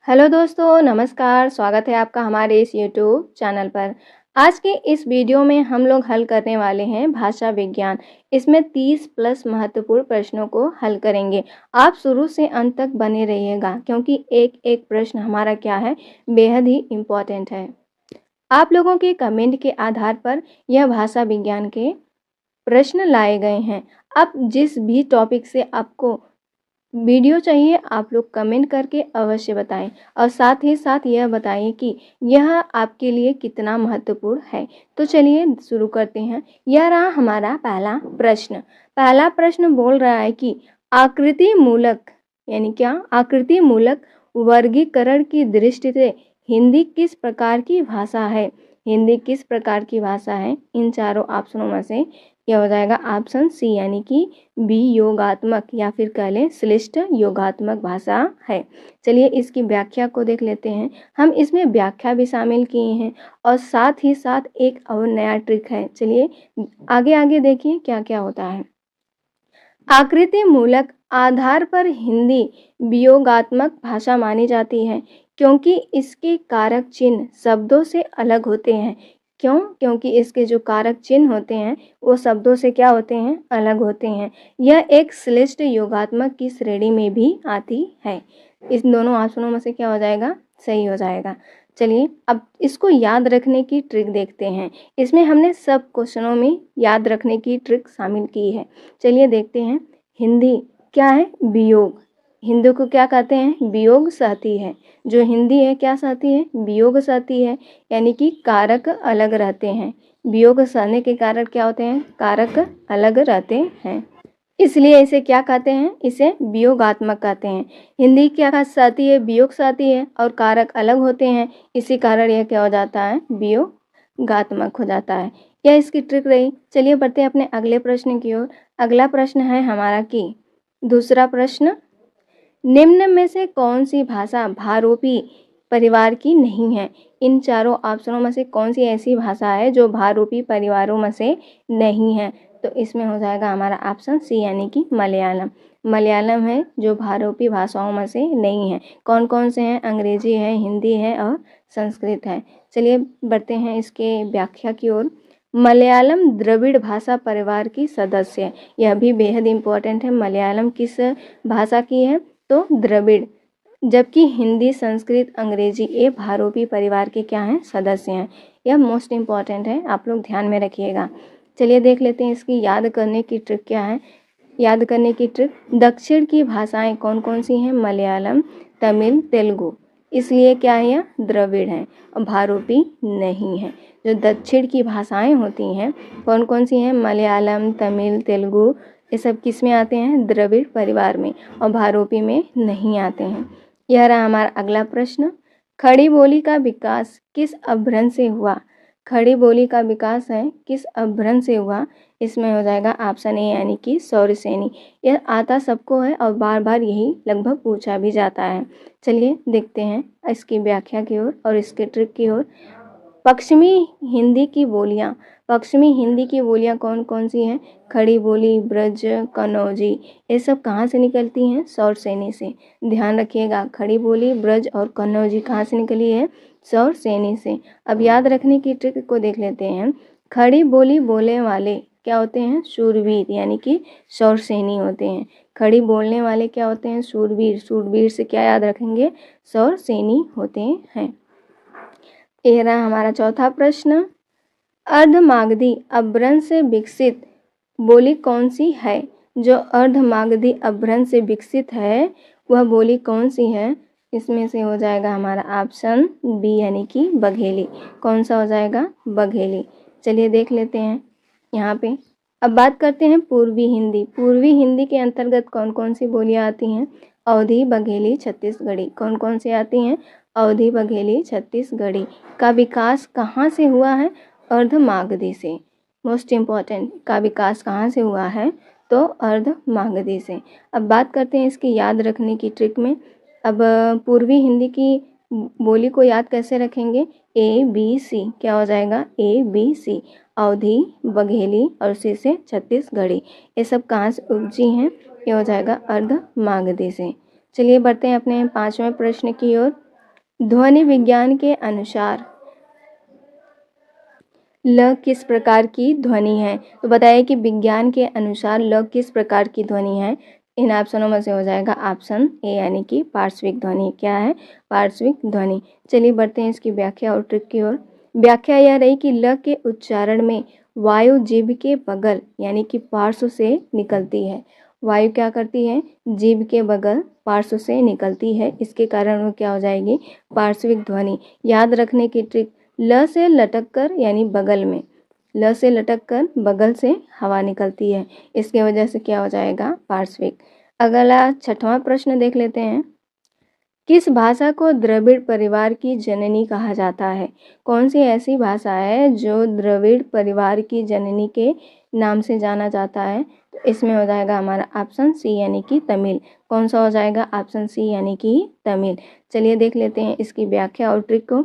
Hello दोस्तों, नमस्कार। स्वागत है आपका हमारे इस यूट्यूब चैनल पर। आज के इस वीडियो में हम लोग हल करने वाले हैं भाषा विज्ञान। इसमें 30 प्लस महत्वपूर्ण प्रश्नों को हल करेंगे। आप शुरू से अंत तक बने रहिएगा क्योंकि एक एक प्रश्न हमारा क्या है, बेहद ही इम्पोर्टेंट है। आप लोगों के कमेंट के आधार पर यह भाषा विज्ञान के प्रश्न लाए गए हैं। अब जिस भी टॉपिक से आपको वीडियो चाहिए आप लोग कमेंट करके अवश्य बताएं और साथ ही साथ यह बताइए कि यह आपके लिए कितना महत्वपूर्ण है। तो चलिए शुरू करते हैं। यह रहा हमारा पहला प्रश्न। पहला प्रश्न बोल रहा है कि आकृति मूलक यानी क्या, आकृति मूलक वर्गीकरण की दृष्टि से हिंदी किस प्रकार की भाषा है। हिंदी किस प्रकार की भाषा है, इन चारों ऑप्शनों में से यह हो जाएगा ऑप्शन सी यानी कि वियोगात्मक या फिर कह लें श्लिष्ट योगात्मक भाषा है। चलिए इसकी व्याख्या को देख लेते हैं। हम इसमें व्याख्या भी शामिल किए हैं और साथ ही साथ एक और नया ट्रिक है। चलिए आगे आगे देखिए क्या क्या होता है। आकृति मूलक आधार पर हिंदी वियोगात्मक भाषा मानी जाती है क्योंकि इसके कारक चिन्ह शब्दों से अलग होते हैं। क्यों? क्योंकि इसके जो कारक चिन्ह होते हैं वो शब्दों से क्या होते हैं, अलग होते हैं। यह एक श्लिष्ट योगात्मक की श्रेणी में भी आती है। इस दोनों ऑप्शनों में से क्या हो जाएगा, सही हो जाएगा। चलिए अब इसको याद रखने की ट्रिक देखते हैं। इसमें हमने सब क्वेश्चनों में याद रखने की ट्रिक शामिल की है। चलिए देखते हैं। हिंदी क्या है, वियोग। हिंदी को क्या कहते हैं, वियोग सहती है। जो हिंदी है क्या सहती है, वियोग सहती है, यानी कि कारक अलग रहते हैं। वियोग सहने के कारक क्या होते हैं, कारक अलग रहते हैं, इसलिए इसे क्या कहते हैं, इसे वियोगात्मक कहते हैं। हिंदी क्या सहती है, वियोग सहती है और कारक अलग होते हैं, इसी कारण यह क्या हो जाता है, वियोगात्मक हो जाता है। यह इसकी ट्रिक रही। चलिए बढ़ते हैं अपने अगले प्रश्न की ओर। अगला प्रश्न है हमारा कि दूसरा प्रश्न, निम्न में से कौन सी भाषा भारोपी परिवार की नहीं है। इन चारों ऑप्शनों में से कौन सी ऐसी भाषा है जो भारोपी परिवारों में से नहीं है। तो इसमें हो जाएगा हमारा ऑप्शन सी यानी कि मलयालम। मलयालम है जो भारोपी भाषाओं में से नहीं है। कौन कौन से हैं, अंग्रेजी है, हिंदी है और संस्कृत है। चलिए बढ़ते हैं इसके व्याख्या की ओर। मलयालम द्रविड़ भाषा परिवार की सदस्य है। यह भी बेहद इम्पोर्टेंट है। मलयालम किस भाषा की है, तो द्रविड़। जबकि हिंदी, संस्कृत, अंग्रेजी ये भारोपी परिवार के क्या हैं, सदस्य हैं। यह मोस्ट इम्पॉर्टेंट है, आप लोग ध्यान में रखिएगा। चलिए देख लेते हैं इसकी याद करने की ट्रिक क्या है। याद करने की ट्रिक, दक्षिण की भाषाएं कौन कौन सी हैं, मलयालम, तमिल, तेलुगु। इसलिए क्या है, यह द्रविड़ है और भारोपी नहीं है। जो दक्षिण की भाषाएं होती हैं कौन कौन सी हैं, मलयालम, तमिल, तेलुगु, ये सब किस में आते हैं, द्रविड़ परिवार में, और भारोपी में नहीं आते हैं। यह रहा हमारा अगला प्रश्न। खड़ी बोली का विकास किस अपभ्रंश से हुआ। खड़ी बोली का विकास है किस अपभ्रंश से हुआ। इसमें हो जाएगा ऑप्शन ए यानी कि सौरसेनी। यह आता सबको है और बार बार यही लगभग पूछा भी जाता है। चलिए देखते हैं इसकी व्याख्या की ओर और इसके ट्रिक की ओर। पश्चिमी हिंदी की बोलियाँ, पश्चिमी हिंदी की बोलियाँ कौन कौन सी हैं, खड़ी बोली, ब्रज, कन्नौजी, ये सब कहाँ से निकलती हैं, सौरसेनी से। ध्यान रखिएगा, खड़ी बोली, ब्रज और कन्नौजी कहाँ से निकली है, सौरसेनी से। अब याद रखने की ट्रिक को देख लेते हैं। खड़ी बोली बोलने वाले क्या होते हैं, शूरवीर, यानी कि सौरसेनी होते हैं। खड़ी बोलने वाले क्या होते हैं, शूरवीर। शूरवीर से क्या याद रखेंगे, सौरसेनी होते हैं। यह रहा हमारा चौथा प्रश्न। अर्धमागधी अपभ्रंश से विकसित बोली कौन सी है। जो अर्धमागधी अपभ्रंश से विकसित है वह बोली कौन सी है। इसमें से हो जाएगा हमारा ऑप्शन बी यानी कि बघेली। कौन सा हो जाएगा, बघेली। चलिए देख लेते हैं यहाँ पे। अब बात करते हैं पूर्वी हिंदी। पूर्वी हिंदी के अंतर्गत कौन कौन सी बोलियाँ आती हैं, अवधी, बघेली, छत्तीसगढ़ी। कौन कौन सी आती हैं, अवधी, बघेली, छत्तीसगढ़ी। का विकास कहाँ से हुआ है, अर्धमागधी से। मोस्ट इम्पॉर्टेंट, का विकास कहाँ से हुआ है, तो अर्धमागधी से। अब बात करते हैं इसकी याद रखने की ट्रिक में। अब पूर्वी हिंदी की बोली को याद कैसे रखेंगे, ए बी सी। क्या हो जाएगा, ए बी सी। अवधी, बघेली और सी से छत्तीसगढ़ी। ये सब कहाँ से उपजी हैं, ये हो जाएगा अर्धमागधी से। चलिए बढ़ते हैं अपने पांचवें प्रश्न की ओर। ध्वनि विज्ञान के अनुसार ल किस प्रकार की ध्वनि है? तो बताइए कि विज्ञान के अनुसार ल किस प्रकार की ध्वनि है? इन ऑप्शनों में से हो जाएगा ऑप्शन ए यानी कि पार्श्विक ध्वनि। क्या है? पार्श्विक ध्वनि। चलिए बढ़ते हैं इसकी व्याख्या और ट्रिक की ओर। व्याख्या यह रही कि ल के उच्चारण में वायु जीभ के बगल यानी कि पार्श्व से निकलती है। वायु क्या करती है? जीभ के बगल पार्श्व से निकलती है। इसके कारण वो क्या हो जाएगी? पार्श्विक ध्वनि। याद रखने की ट्रिक, ल से लटक कर यानी बगल में, ल से लटक कर बगल से हवा निकलती है, इसके वजह से क्या हो जाएगा? पार्श्विक। अगला छठवां प्रश्न देख लेते हैं। किस भाषा को द्रविड़ परिवार की जननी कहा जाता है? कौन सी ऐसी भाषा है जो द्रविड़ परिवार की जननी के नाम से जाना जाता है? तो इसमें हो जाएगा हमारा ऑप्शन सी यानी कि तमिल। कौन सा हो जाएगा? ऑप्शन सी यानी कि तमिल। चलिए देख लेते हैं इसकी व्याख्या और ट्रिक को।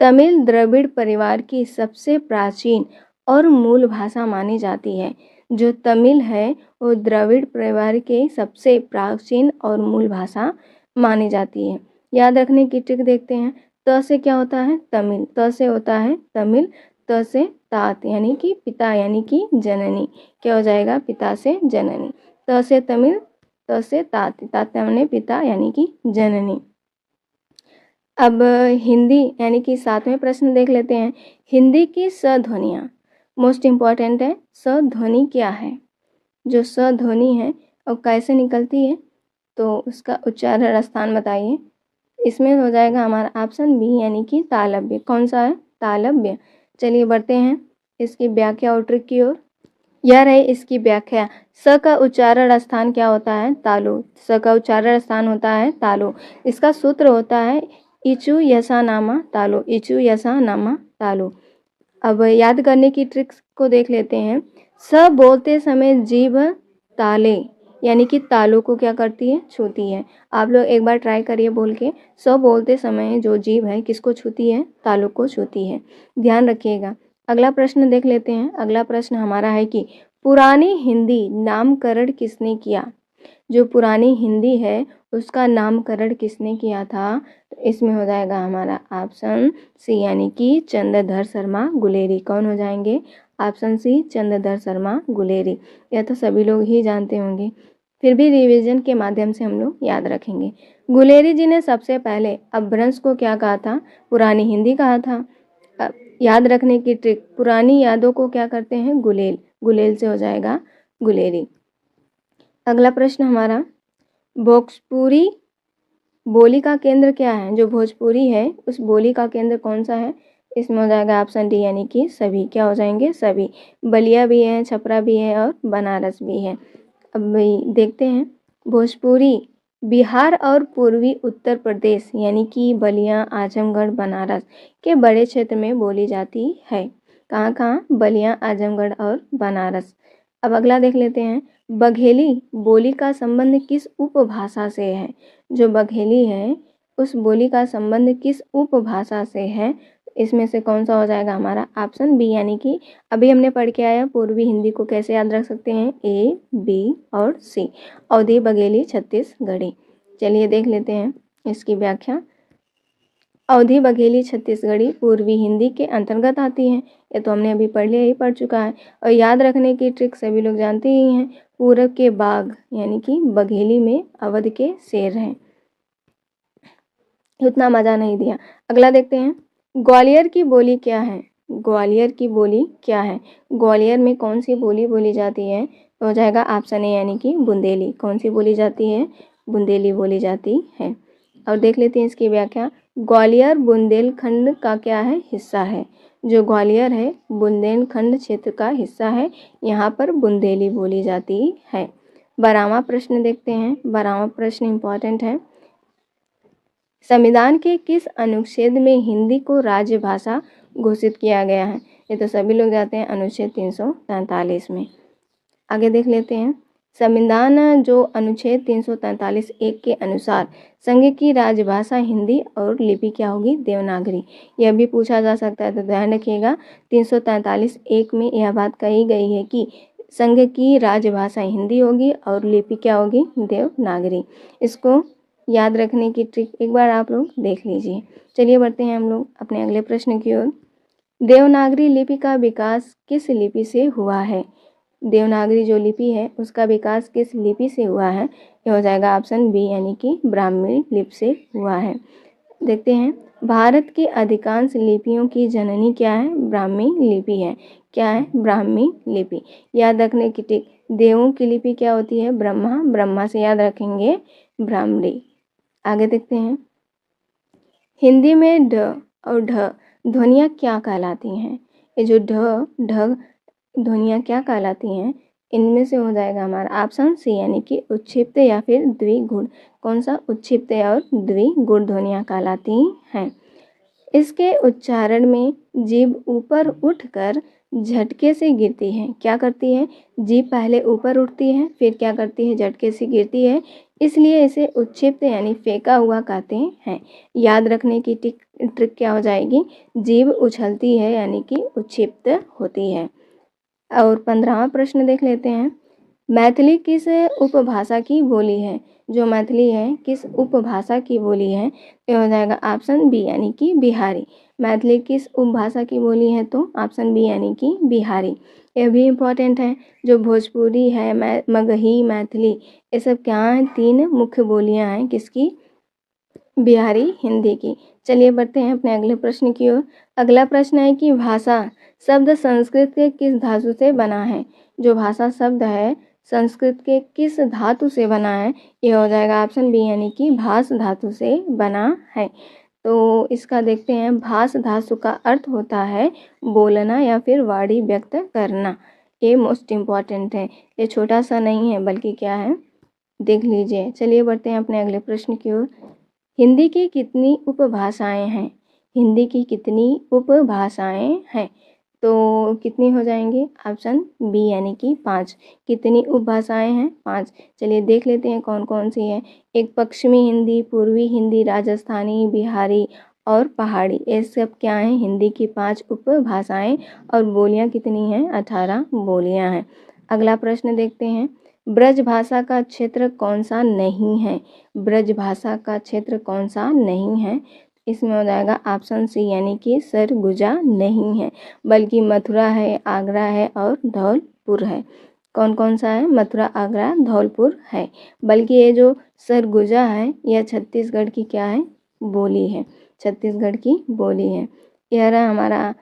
तमिल द्रविड़ परिवार की सबसे प्राचीन और मूल भाषा मानी जाती है। जो तमिल है वो द्रविड़ परिवार के सबसे प्राचीन और मूल भाषा मानी जाती है। याद रखने की ट्रिक देखते हैं। त से क्या होता है? तमिल। त से होता है तमिल। त से तात यानी कि पिता यानी कि जननी। क्या हो जाएगा? पिता से जननी। त से तमिल, त से तात, तात यानी पिता यानी कि जननी। अब हिंदी यानी कि 7वें प्रश्न देख लेते हैं। हिंदी की स ध्वनियाँ मोस्ट इम्पॉर्टेंट है। स ध्वनि क्या है? जो स ध्वनि है और कैसे निकलती है? तो उसका उच्चारण स्थान बताइए। इसमें हो जाएगा हमारा ऑप्शन बी यानी कि तालव्य। कौन सा है? तालव्य। चलिए बढ़ते हैं इसकी व्याख्या और ट्रिक की ओर। यह रही इसकी व्याख्या। स का उच्चारण स्थान क्या होता है? तालु। स का उच्चारण स्थान होता है तालु। इसका सूत्र होता है इचु यसा नामा तालु। इचु यसा नामा तालु। अब याद करने की ट्रिक्स को देख लेते हैं। स बोलते समय जीभ ताले यानी कि तालु को क्या करती है? छूती है। आप लोग एक बार ट्राई करिए बोल के। स बोलते समय जो जीभ है किसको छूती है? तालु को छूती है। ध्यान रखिएगा। अगला प्रश्न देख लेते हैं। अगला प्रश्न हमारा है कि पुरानी हिंदी नामकरण किसने किया? जो पुरानी हिंदी है उसका नामकरण किसने किया था? तो इसमें हो जाएगा हमारा ऑप्शन सी यानी कि चंद्रधर शर्मा गुलेरी। कौन हो जाएंगे? Option C Chandradhar Sharma Guleri. यह तो सभी लोग ही जानते होंगे, फिर भी रिवीजन के माध्यम से हम लोग याद रखेंगे। गुलेरी जी ने सबसे पहले अपभ्रंश को क्या कहा था? पुरानी हिंदी कहा था। याद रखने की ट्रिक, पुरानी यादों को क्या करते हैं? गुलेल। गुलेल से हो जाएगा गुलेरी। अगला प्रश्न हमारा, भोजपुरी बोली का केंद्र क्या है? जो भोजपुरी है उस बोली का केंद्र कौन सा है? इसमें हो जाएगा ऑप्शन डी यानी कि सभी। क्या हो जाएंगे? सभी। बलिया भी है, छपरा भी है और बनारस भी है। अब देखते हैं। भोजपुरी बिहार और पूर्वी उत्तर प्रदेश यानी कि बलिया, आजमगढ़, बनारस के बड़े क्षेत्र में बोली जाती है। कहाँ कहाँ? बलिया, आजमगढ़ और बनारस। अब अगला देख लेते हैं। बघेली बोली का संबंध किस उपभाषा से है? जो बघेली है उस बोली का संबंध किस उपभाषा से है? इसमें से कौन सा हो जाएगा हमारा? ऑप्शन बी यानी कि अभी हमने पढ़ के आया पूर्वी हिंदी को कैसे याद रख सकते हैं? ए, बी और सी। अवधी, बघेली, छत्तीसगढ़ी। चलिए देख लेते हैं इसकी व्याख्या। अवधी, बघेली, छत्तीसगढ़ी पूर्वी हिंदी के अंतर्गत आती हैं। ये तो हमने अभी पढ़ चुका है। और याद रखने की ट्रिक सभी लोग जानते ही हैं। पूरब के बाघ यानी कि बघेली में अवध के शेर हैं। उतना मजा नहीं दिया। अगला देखते हैं। ग्वालियर की बोली क्या है? ग्वालियर की बोली क्या है? ग्वालियर में कौन सी बोली बोली जाती है? तो हो जाएगा ऑप्शन ए यानी कि बुंदेली। कौन सी बोली जाती है? बुंदेली बोली जाती है। और देख लेते हैं इसकी व्याख्या। ग्वालियर बुंदेलखंड का क्या है? हिस्सा है। जो ग्वालियर है बुंदेलखंड क्षेत्र का हिस्सा है। यहाँ पर बुंदेली बोली जाती है। 12वां प्रश्न देखते हैं। 12वां प्रश्न इम्पॉर्टेंट है। संविधान के किस अनुच्छेद में हिंदी को राजभाषा घोषित किया गया है? ये तो सभी लोग जानते हैं, अनुच्छेद 343 में। आगे देख लेते हैं। संविधान जो अनुच्छेद 343(1) के अनुसार संघ की राजभाषा हिंदी और लिपि क्या होगी? देवनागरी। यह भी पूछा जा सकता है, तो ध्यान रखिएगा। 343(1) में यह बात कही गई है कि संघ की राजभाषा हिंदी होगी और लिपि क्या होगी? देवनागरी। इसको याद रखने की ट्रिक एक बार आप लोग देख लीजिए। चलिए बढ़ते हैं हम लोग अपने अगले प्रश्न की ओर। देवनागरी लिपि का विकास किस लिपि से हुआ है? देवनागरी जो लिपि है उसका विकास किस लिपि से हुआ है? ये हो जाएगा ऑप्शन बी यानी कि ब्राह्मी लिपि से हुआ है। देखते हैं, भारत की अधिकांश लिपियों की जननी क्या है? ब्राह्मी लिपि है। क्या है? ब्राह्मी लिपि। याद रखने की टिक, देवों की लिपि क्या होती है? ब्रह्मा। ब्रह्मा से याद रखेंगे ब्राह्मणी। आगे देखते हैं, हिंदी में ढ और ढ ध्वनियाँ क्या कहलाती हैं? ये जो ढ ढ ध्वनियाँ क्या कहलाती हैं? इनमें से हो जाएगा हमारा ऑप्शन सी यानी कि उच्छिप्त या फिर द्विगुण। कौन सा? उच्छिप्त और द्विगुण ध्वनियाँ कहलाती हैं। इसके उच्चारण में जीभ ऊपर उठकर झटके से गिरती है। क्या करती है? जीभ पहले ऊपर उठती है, फिर क्या करती है? झटके से गिरती है, इसलिए इसे उच्छिप्त यानी फेंका हुआ कहते हैं। याद रखने की ट्रिक क्या हो जाएगी? जीभ उछलती है यानी कि उच्छिप्त होती है। और 15वां प्रश्न देख लेते हैं, मैथिली किस उपभाषा की बोली है? जो मैथिली है किस उपभाषा की बोली है? ये हो जाएगा ऑप्शन बी यानी कि बिहारी। मैथिली किस उपभाषा की बोली है? तो ऑप्शन बी यानी कि बिहारी। यह भी इम्पोर्टेंट है। जो भोजपुरी है, मगही, मैथिली, ये सब क्या हैं? 3 मुख्य बोलियां हैं किसकी? बिहारी हिंदी की। चलिए बढ़ते हैं अपने अगले प्रश्न की ओर। अगला प्रश्न है कि भाषा शब्द संस्कृत के किस धातु से बना है? जो भाषा शब्द है संस्कृत के किस धातु से बना है? ये हो जाएगा ऑप्शन बी यानी कि भास धातु से बना है। तो इसका देखते हैं, भास धातु का अर्थ होता है बोलना या फिर वाणी व्यक्त करना। ये मोस्ट इम्पॉर्टेंट है, ये छोटा सा नहीं है बल्कि क्या है, देख लीजिए। चलिए बढ़ते हैं अपने अगले प्रश्न की ओर। हिंदी की कितनी उपभाषाएं हैं? हिंदी की कितनी उपभाषाएं हैं? तो कितनी हो जाएंगी? ऑप्शन बी यानी कि 5। कितनी उपभाषाएं हैं? 5। चलिए देख लेते हैं कौन कौन सी है। एक पश्चिमी हिंदी, पूर्वी हिंदी, राजस्थानी, बिहारी और पहाड़ी। ये सब क्या हैं? हिंदी की 5 उपभाषाएं। और बोलियां कितनी हैं? 18 बोलियां हैं। अगला प्रश्न देखते हैं, ब्रज भाषा का क्षेत्र कौन सा नहीं है? ब्रज भाषा का क्षेत्र कौन सा नहीं है? इसमें हो जाएगा ऑप्शन सी यानी कि सरगुजा नहीं है, बल्कि मथुरा है, आगरा है और धौलपुर है। कौन कौन सा है? मथुरा, आगरा, धौलपुर है। बल्कि ये जो सरगुजा है यह छत्तीसगढ़ की क्या है? बोली है। छत्तीसगढ़ की बोली है। यह रहा हमारा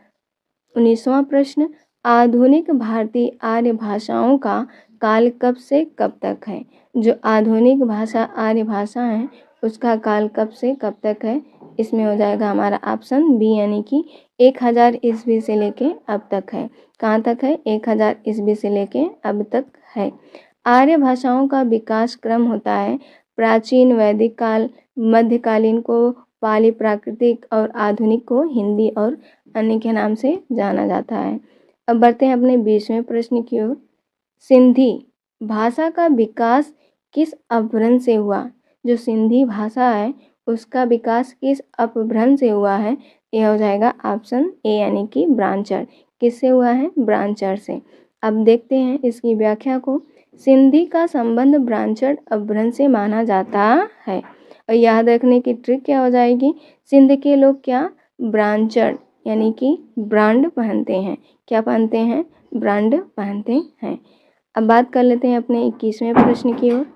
19वां प्रश्न, आधुनिक भारतीय आर्य भाषाओं का काल कब से कब तक है? जो आधुनिक भाषा आर्य भाषा है उसका काल कब से कब तक है? इसमें हो जाएगा हमारा ऑप्शन बी यानी कि 1000 ईस्वी से लेके अब तक है। कहाँ तक है? 1000 ईस्वी से लेके अब तक है। आर्य भाषाओं का विकास क्रम होता है प्राचीन वैदिक काल, मध्यकालीन को पाली प्राकृतिक और आधुनिक को हिंदी और अन्य के नाम से जाना जाता है। अब बढ़ते हैं अपने 20वें प्रश्न की ओर। सिंधी भाषा का विकास किस अपभ्रंश से हुआ? जो सिंधी भाषा है उसका विकास किस अपभ्रंश से हुआ है? यह हो जाएगा ऑप्शन ए यानी कि ब्राह्मण। किससे हुआ है? ब्राह्मण से। अब देखते हैं इसकी व्याख्या को। सिंधी का संबंध ब्राह्मण अपभ्रंश से माना जाता है। और याद रखने की ट्रिक क्या हो जाएगी? सिंध के लोग क्या? ब्राह्मण यानी कि ब्रांड पहनते हैं। क्या पहनते हैं? ब्रांड पहनते हैं। अब बात कर लेते हैं अपने 21वें प्रश्न की ओर।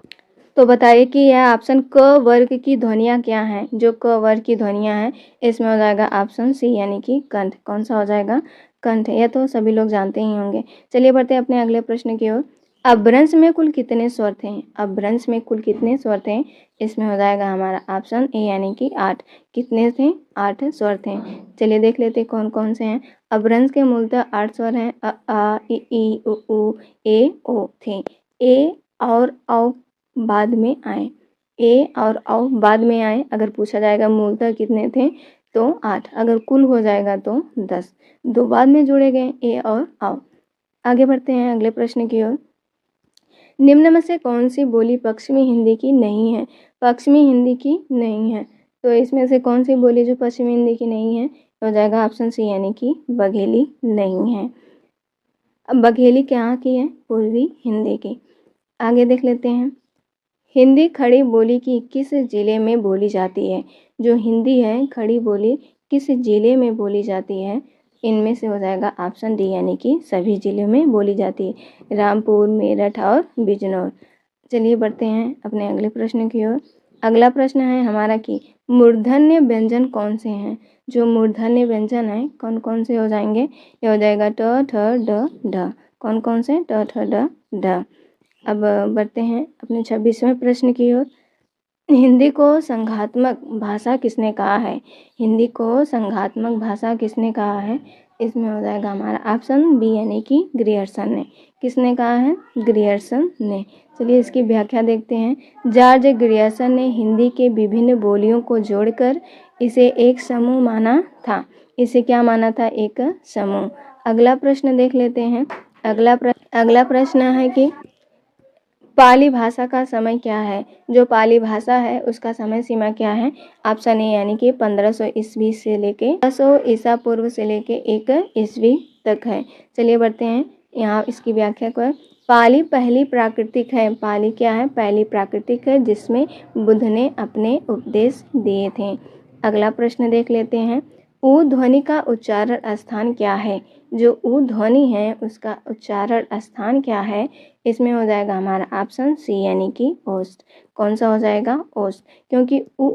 तो बताइए कि यह ऑप्शन क वर्ग की ध्वनियाँ क्या हैं? जो क वर्ग की ध्वनियाँ हैं इसमें हो जाएगा ऑप्शन सी यानी कि कंठ। कौन सा हो जाएगा? कंठ। यह तो सभी लोग जानते ही होंगे। चलिए बढ़ते हैं अपने अगले प्रश्न की ओर। अपभ्रंश में कुल कितने स्वर थे? अपभ्रंश में कुल कितने स्वर थे? इसमें हो जाएगा हमारा ऑप्शन ए यानी कि 8। कितने थे? 8 स्वर थे। चलिए देख लेते हैं कौन कौन से हैं। अपभ्रंश के मूलतः 8 स्वर हैं। अ, आ, इ, उ, ऊ, ए, ओ थे। ए और औ बाद में आए। ए और औ बाद में आए। अगर पूछा जाएगा मूलतः कितने थे तो 8। अगर कुल हो जाएगा तो 10। 2 बाद में जोड़े गए, ए और औ। आगे बढ़ते हैं अगले प्रश्न की ओर। निम्न में से कौन सी बोली पश्चिमी हिंदी की नहीं है? पश्चिमी हिंदी की नहीं है। तो इसमें से कौन सी बोली जो पश्चिमी हिंदी की नहीं है? हो जाएगा ऑप्शन सी यानी कि बघेली नहीं है। अब बघेली क्या की है? पूर्वी हिंदी की। आगे देख लेते हैं। हिंदी खड़ी बोली की किस जिले में बोली जाती है? जो हिंदी है खड़ी बोली किस जिले में बोली जाती है? इनमें से हो जाएगा ऑप्शन डी, यानी कि सभी जिलों में बोली जाती है, रामपुर, मेरठ और बिजनौर। चलिए बढ़ते हैं अपने अगले प्रश्न की ओर। अगला प्रश्न है हमारा कि मूर्धन्य व्यंजन कौन से हैं? जो मूर्धन्य व्यंजन है कौन कौन से हो जाएंगे? ये हो जाएगा ट, ठ, ड, ढ। कौन कौन से? ट, ठ, ड, ढ। अब बढ़ते हैं अपने 26वें प्रश्न की ओर। हिंदी को संघात्मक भाषा किसने कहा है? हिंदी को संघात्मक भाषा किसने कहा है? इसमें हो जाएगा हमारा ऑप्शन बी, यानी कि ग्रियर्सन ने। किसने कहा है? ग्रियर्सन ने। चलिए इसकी व्याख्या देखते हैं। जॉर्ज ग्रियर्सन ने हिंदी के विभिन्न बोलियों को जोड़कर इसे एक समूह माना था। इसे क्या माना था? एक समूह। अगला प्रश्न देख लेते हैं। अगला प्रश्न है कि पाली भाषा का समय क्या है? जो पाली भाषा है उसका समय सीमा क्या है? ऑप्शन ए, यानी कि 1500 ईस्वी से लेके 600 ईसा पूर्व से लेके 1 ईस्वी तक है। चलिए बढ़ते हैं यहाँ इसकी व्याख्या कर। पाली पहली प्राकृतिक है। पाली क्या है? पहली प्राकृतिक है जिसमें बुद्ध ने अपने उपदेश दिए थे। अगला प्रश्न देख लेते हैं। ऊ ध्वनि का उच्चारण स्थान क्या है? जो ऊ ध्वनि है उसका उच्चारण स्थान क्या है? इसमें हो जाएगा हमारा ऑप्शन सी, यानी कि ओष्ठ। कौन सा हो जाएगा? ओष्ठ। क्योंकि ऊ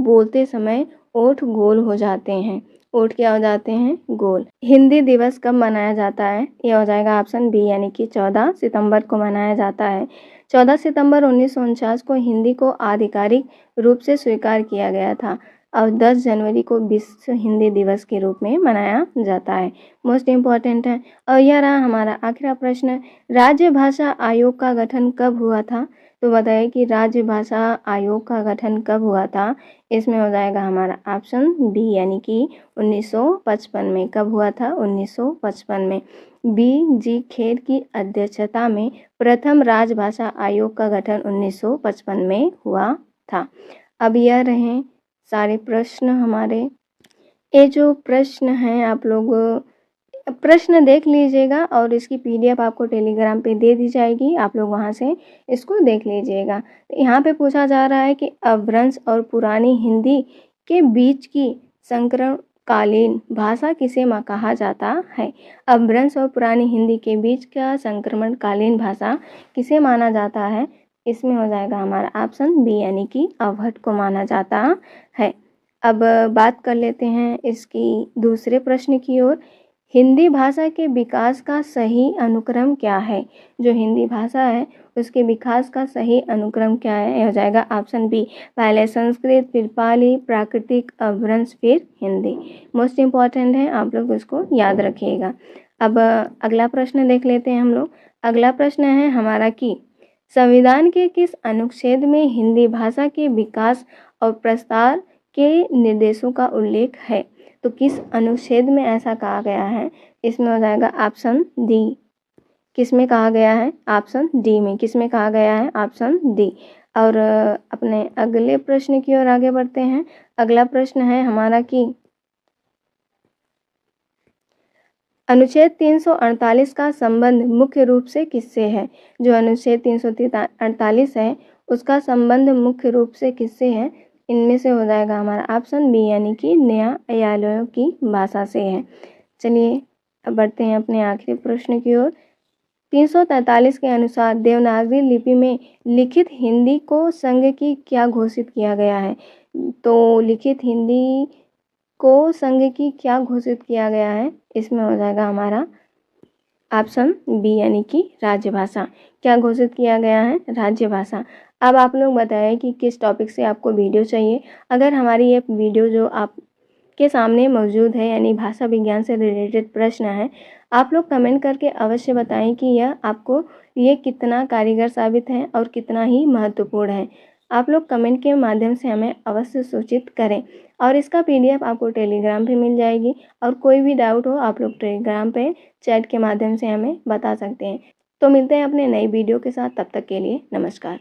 बोलते समय ओठ गोल हो जाते हैं। ओठ क्या हो जाते हैं? गोल। हिंदी दिवस कब मनाया जाता है? यह हो जाएगा ऑप्शन बी, यानी कि 14 सितंबर को मनाया जाता है। 14 सितंबर 1949 को हिंदी को आधिकारिक रूप से स्वीकार किया गया था और 10 जनवरी को विश्व हिंदी दिवस के रूप में मनाया जाता है। मोस्ट इम्पॉर्टेंट है। और यह रहा हमारा आखिरी प्रश्न। राज्य भाषा आयोग का गठन कब हुआ था? तो बताइए कि राज्य भाषा आयोग का गठन कब हुआ था? इसमें हो जाएगा हमारा ऑप्शन बी, यानी कि 1955 में। कब हुआ था? 1955 में। बी जी खेर की अध्यक्षता में प्रथम राजभाषा आयोग का गठन 1955 में हुआ था। अब यह रहे सारे प्रश्न हमारे। ये जो प्रश्न हैं आप लोग प्रश्न देख लीजिएगा और इसकी पीडीएफ आपको टेलीग्राम पे दे दी जाएगी। आप लोग वहाँ से इसको देख लीजिएगा। यहाँ पे पूछा जा रहा है कि अपभ्रंश और पुरानी हिंदी के बीच की संक्रमणकालीन भाषा किसे कहा जाता है? अपभ्रंश और पुरानी हिंदी के बीच का संक्रमणकालीन भाषा किसे माना जाता है? इसमें हो जाएगा हमारा ऑप्शन बी, यानी कि अवहट को माना जाता है। अब बात कर लेते हैं इसकी दूसरे प्रश्न की ओर। हिंदी भाषा के विकास का सही अनुक्रम क्या है? जो हिंदी भाषा है उसके विकास का सही अनुक्रम क्या है? यह हो जाएगा ऑप्शन बी, पहले संस्कृत, फिर पाली, प्राकृतिक, अपभ्रंश, फिर हिंदी। मोस्ट इम्पॉर्टेंट है, आप लोग उसको याद रखिएगा। अब अगला प्रश्न देख लेते हैं हम लोग। अगला प्रश्न है हमारा कि संविधान के किस अनुच्छेद में हिंदी भाषा के विकास और प्रसार के निर्देशों का उल्लेख है? तो किस अनुच्छेद में ऐसा कहा गया है? इसमें हो जाएगा ऑप्शन डी। किस में कहा गया है? ऑप्शन डी में। किस में कहा गया है? Option D. और अपने अगले प्रश्न की ओर आगे बढ़ते हैं। अगला प्रश्न है हमारा कि अनुच्छेद 348 का संबंध मुख्य रूप से किससे है? जो अनुच्छेद 348 है उसका संबंध मुख्य रूप से किससे है? इनमें से हो जाएगा हमारा ऑप्शन बी, यानी कि न्यायालयों की भाषा से है। चलिए अब बढ़ते हैं अपने आखिरी प्रश्न की ओर। 343 के अनुसार देवनागरी लिपि में लिखित हिंदी को संघ की क्या घोषित किया गया है? तो लिखित हिंदी को संघ की क्या घोषित किया गया है? इसमें हो जाएगा हमारा ऑप्शन बी, यानी कि राज्य भाषा। क्या घोषित किया गया है? राज्य भाषा। अब आप लोग बताएं कि किस टॉपिक से आपको वीडियो चाहिए। अगर हमारी ये वीडियो जो आपके सामने मौजूद है, यानी भाषा विज्ञान से रिलेटेड प्रश्न है, आप लोग कमेंट करके अवश्य बताएं कि यह आपको ये कितना कारीगर साबित है और कितना ही महत्वपूर्ण है। आप लोग कमेंट के माध्यम से हमें अवश्य सूचित करें और इसका पीडीएफ आपको टेलीग्राम पे मिल जाएगी। और कोई भी डाउट हो आप लोग टेलीग्राम पे चैट के माध्यम से हमें बता सकते हैं। तो मिलते हैं अपने नई वीडियो के साथ, तब तक के लिए नमस्कार।